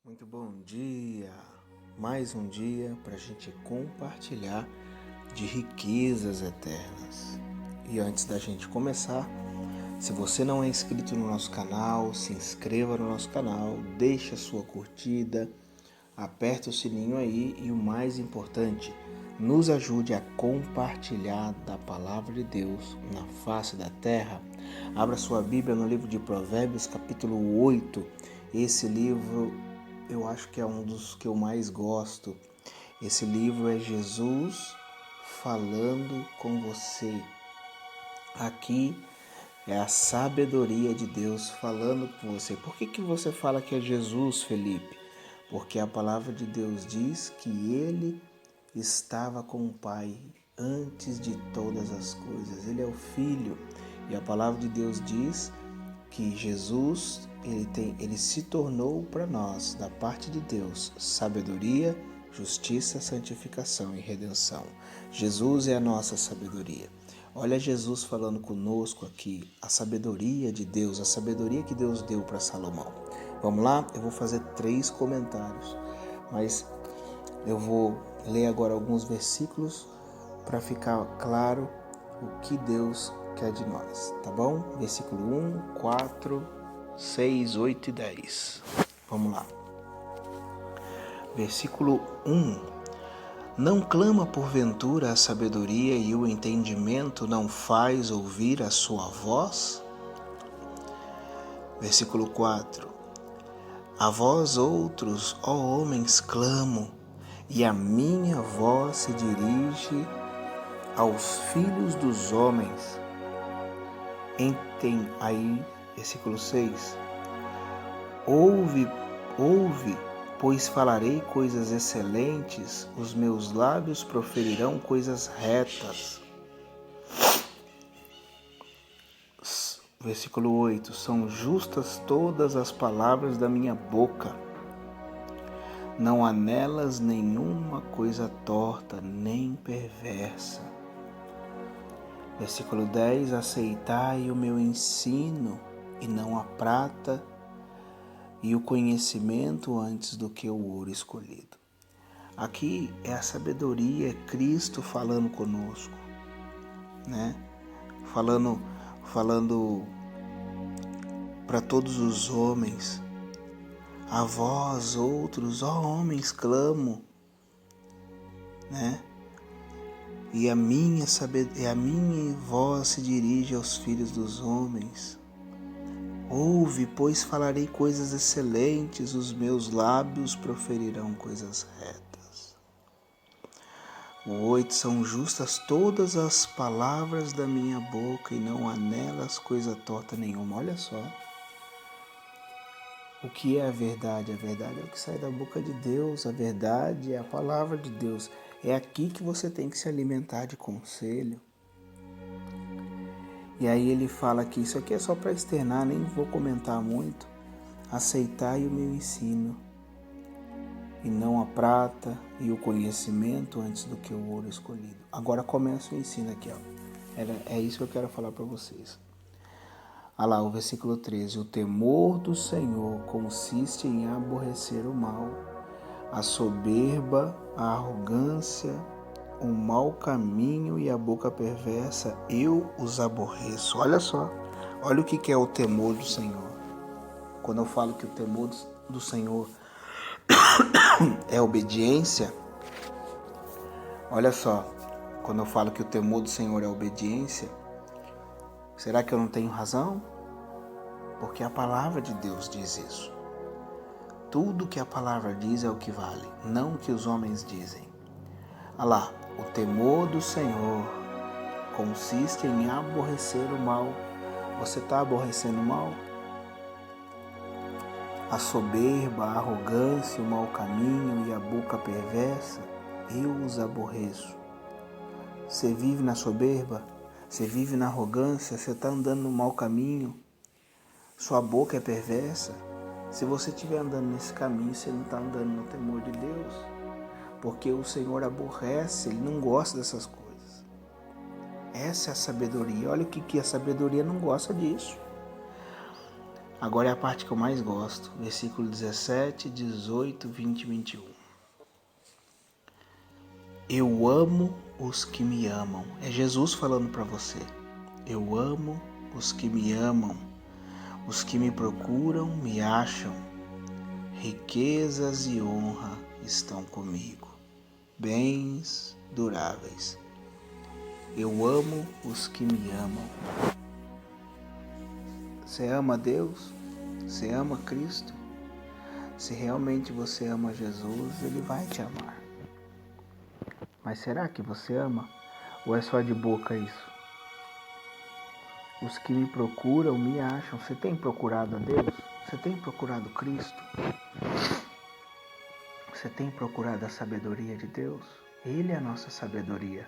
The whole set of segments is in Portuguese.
Muito bom dia! Mais um dia para a gente compartilhar de riquezas eternas. E antes da gente começar, se você não é inscrito no nosso canal, se inscreva no nosso canal, deixe a sua curtida, aperte o sininho aí e o mais importante, nos ajude a compartilhar da palavra de Deus na face da terra. Abra sua Bíblia no livro de Provérbios, capítulo 8. Esse livro eu acho que é um dos que eu mais gosto. Esse livro é Jesus falando com você. Aqui é a sabedoria de Deus falando com você. Por que você fala que é Jesus, Felipe? Porque a palavra de Deus diz que ele estava com o Pai antes de todas as coisas. Ele é o Filho. E a palavra de Deus diz que Jesus ele se tornou para nós, da parte de Deus, sabedoria, justiça, santificação e redenção. Jesus é a nossa sabedoria. Olha Jesus falando conosco aqui, a sabedoria de Deus, a sabedoria que Deus deu para Salomão. Vamos lá? Eu vou fazer 3 comentários, mas eu vou ler agora alguns versículos para ficar claro o que Deus quer de nós, tá bom? Versículo 1, 4, 6, 8 e 10. Vamos lá. Versículo 1. Não clama porventura a sabedoria e o entendimento não faz ouvir a sua voz? Versículo 4. A vós outros, ó homens, clamo, e a minha voz se dirige aos filhos dos homens. Aí, versículo 6. Ouve, pois falarei coisas excelentes, os meus lábios proferirão coisas retas. Versículo 8. São justas todas as palavras da minha boca. Não há nelas nenhuma coisa torta, nem perversa. Versículo 10. Aceitai o meu ensino, e não a prata, e o conhecimento antes do que o ouro escolhido. Aqui é a sabedoria, é Cristo falando conosco, né? Falando para todos os homens. A vós outros, ó homens, clamo, né? E a minha voz se dirige aos filhos dos homens. Ouve, pois falarei coisas excelentes, os meus lábios proferirão coisas retas. O 8. São justas todas as palavras da minha boca, e não há nelas coisa torta nenhuma. Olha só. O que é a verdade? A verdade é o que sai da boca de Deus. A verdade é a palavra de Deus. É aqui que você tem que se alimentar de conselho. E aí ele fala que isso aqui é só para externar, nem vou comentar muito. Aceitai o meu ensino, e não a prata e o conhecimento antes do que o ouro escolhido. Agora começa o ensino aqui, ó. É isso que eu quero falar para vocês. Olha lá, o versículo 13. O temor do Senhor consiste em aborrecer o mal, a soberba, a arrogância, o mau caminho e a boca perversa, eu os aborreço. Olha só, olha o que é o temor do Senhor. Quando eu falo que o temor do Senhor é obediência, olha só, quando eu falo que o temor do Senhor é obediência, será que eu não tenho razão? Porque a palavra de Deus diz isso. Tudo que a palavra diz é o que vale, não o que os homens dizem. Olha lá, o temor do Senhor consiste em aborrecer o mal. Você está aborrecendo o mal? A soberba, a arrogância, o mau caminho e a boca perversa, eu os aborreço. Você vive na soberba? Você vive na arrogância? Você está andando no mau caminho? Sua boca é perversa? Se você estiver andando nesse caminho, você não está andando no temor de Deus. Porque o Senhor aborrece, Ele não gosta dessas coisas. Essa é a sabedoria. Olha o que a sabedoria não gosta disso. Agora é a parte que eu mais gosto, versículo 17, 18, 20 e 21. Eu amo os que me amam. É Jesus falando para você. Eu amo os que me amam. Os que me procuram me acham. Riquezas e honra estão comigo. Bens duráveis. Eu amo os que me amam. Você ama Deus? Você ama Cristo? Se realmente você ama Jesus, Ele vai te amar. Mas será que você ama? Ou é só de boca isso? Os que me procuram me acham. Você tem procurado a Deus? Você tem procurado Cristo? Você tem procurado a sabedoria de Deus? Ele é a nossa sabedoria.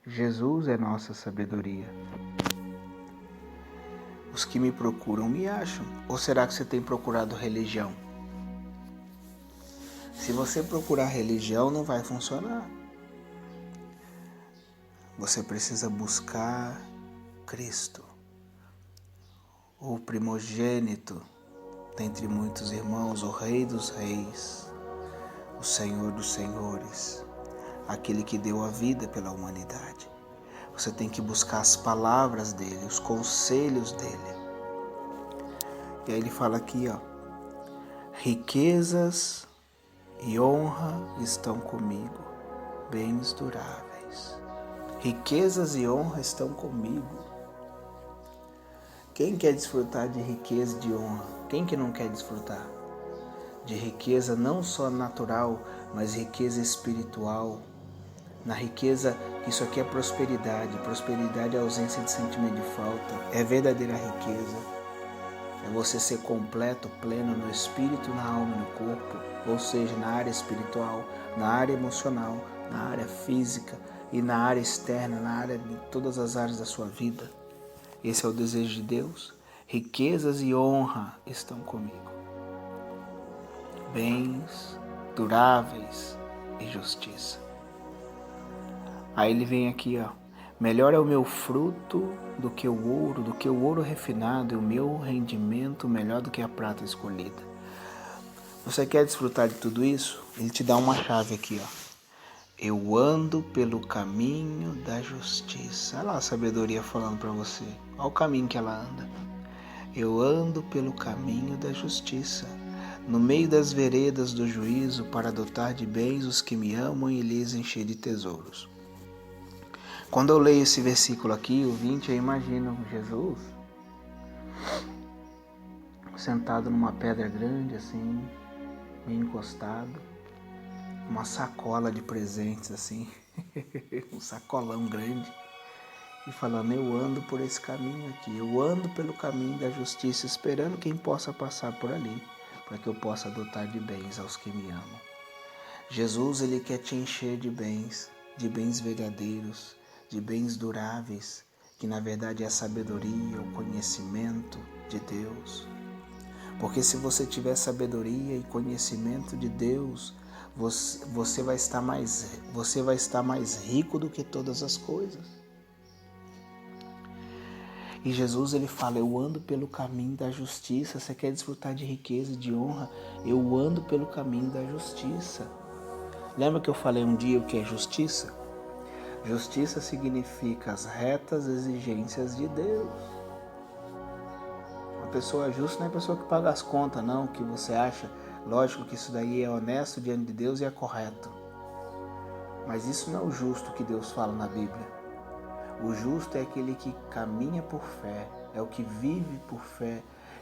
Jesus é nossa sabedoria. Os que me procuram me acham. Ou será que você tem procurado religião? Se você procurar religião, não vai funcionar. Você precisa buscar Cristo, o primogênito dentre muitos irmãos, o Rei dos Reis, o Senhor dos Senhores, aquele que deu a vida pela humanidade. Você tem que buscar as palavras dele, os conselhos dele. E aí ele fala aqui, riquezas e honra estão comigo, bens duráveis. Riquezas e honra estão comigo. Quem quer desfrutar de riqueza e de honra? Quem que não quer desfrutar de riqueza não só natural, mas riqueza espiritual? Na riqueza, isso aqui é prosperidade. Prosperidade é a ausência de sentimento de falta. É verdadeira riqueza. É você ser completo, pleno no espírito, na alma e no corpo. Ou seja, na área espiritual, na área emocional, na área física e na área externa, na área de todas as áreas da sua vida. Esse é o desejo de Deus. Riquezas e honra estão comigo. Bens duráveis e justiça. Aí ele vem aqui, melhor é o meu fruto do que o ouro refinado, e o meu rendimento melhor do que a prata escolhida. Você quer desfrutar de tudo isso? Ele te dá uma chave aqui, Eu ando pelo caminho da justiça. Olha lá a sabedoria falando para você. Olha o caminho que ela anda. Eu ando pelo caminho da justiça, no meio das veredas do juízo, para dotar de bens os que me amam e lhes encher de tesouros. Quando eu leio esse versículo aqui, o 20, eu imagino Jesus sentado numa pedra grande assim, meio encostado, uma sacola de presentes assim, um sacolão grande, e falando, eu ando por esse caminho aqui, eu ando pelo caminho da justiça, esperando quem possa passar por ali, para que eu possa dotar de bens aos que me amam. Jesus, ele quer te encher de bens verdadeiros, de bens duráveis, que na verdade é a sabedoria, o conhecimento de Deus. Porque se você tiver sabedoria e conhecimento de Deus, você vai estar mais rico do que todas as coisas. E Jesus, ele fala, eu ando pelo caminho da justiça. Você quer desfrutar de riqueza e de honra? Eu ando pelo caminho da justiça. Lembra que eu falei um dia o que é justiça? Justiça significa as retas exigências de Deus. Uma pessoa justa não é a pessoa que paga as contas, não, que você acha, lógico que isso daí é honesto diante de Deus e é correto. Mas isso não é o justo que Deus fala na Bíblia. O justo é aquele que caminha por fé, é o que vive por fé.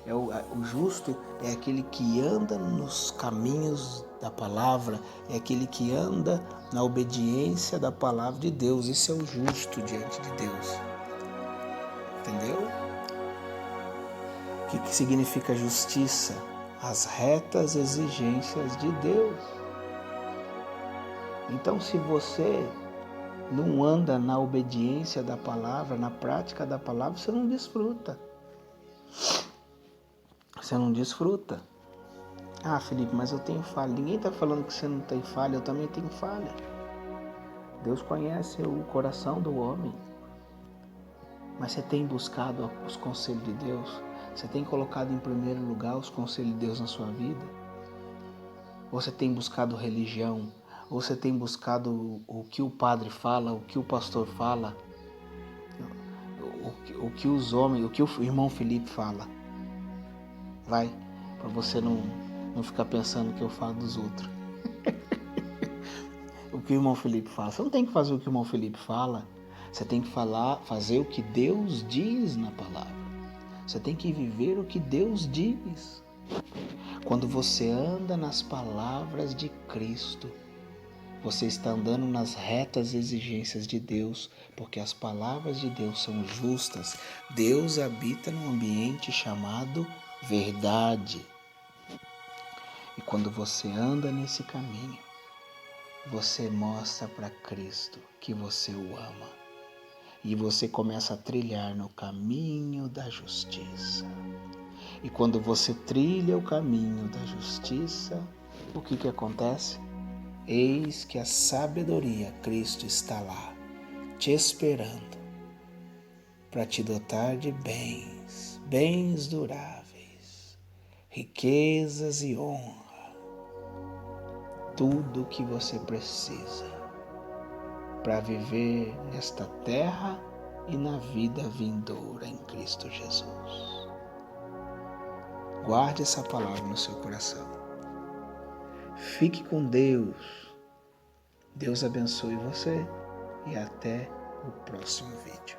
O justo é aquele que anda nos caminhos da palavra, é aquele que anda na obediência da palavra de Deus. Isso é o justo diante de Deus. Entendeu? O que significa justiça? As retas exigências de Deus. Então, se você não anda na obediência da palavra, na prática da palavra, você não desfruta. Você não desfruta. Ah, Felipe, mas eu tenho falha. Ninguém está falando que você não tem falha, eu também tenho falha. Deus conhece o coração do homem. Mas você tem buscado os conselhos de Deus? Você tem colocado em primeiro lugar os conselhos de Deus na sua vida? Ou você tem buscado religião? Ou você tem buscado o que o padre fala, o que o pastor fala, o que os homens, o que o irmão Felipe fala? Vai, para você não ficar pensando que eu falo dos outros. O que o irmão Felipe fala. Você não tem que fazer o que o irmão Felipe fala. Você tem que fazer o que Deus diz na palavra. Você tem que viver o que Deus diz. Quando você anda nas palavras de Cristo, você está andando nas retas exigências de Deus, porque as palavras de Deus são justas. Deus habita num ambiente chamado verdade. E quando você anda nesse caminho, você mostra para Cristo que você o ama. E você começa a trilhar no caminho da justiça. E quando você trilha o caminho da justiça, o que acontece? Eis que a sabedoria, Cristo está lá, te esperando, para te dotar de bens duráveis, riquezas e honra, tudo o que você precisa para viver nesta terra e na vida vindoura em Cristo Jesus. Guarde essa palavra no seu coração. Fique com Deus. Deus abençoe você e até o próximo vídeo.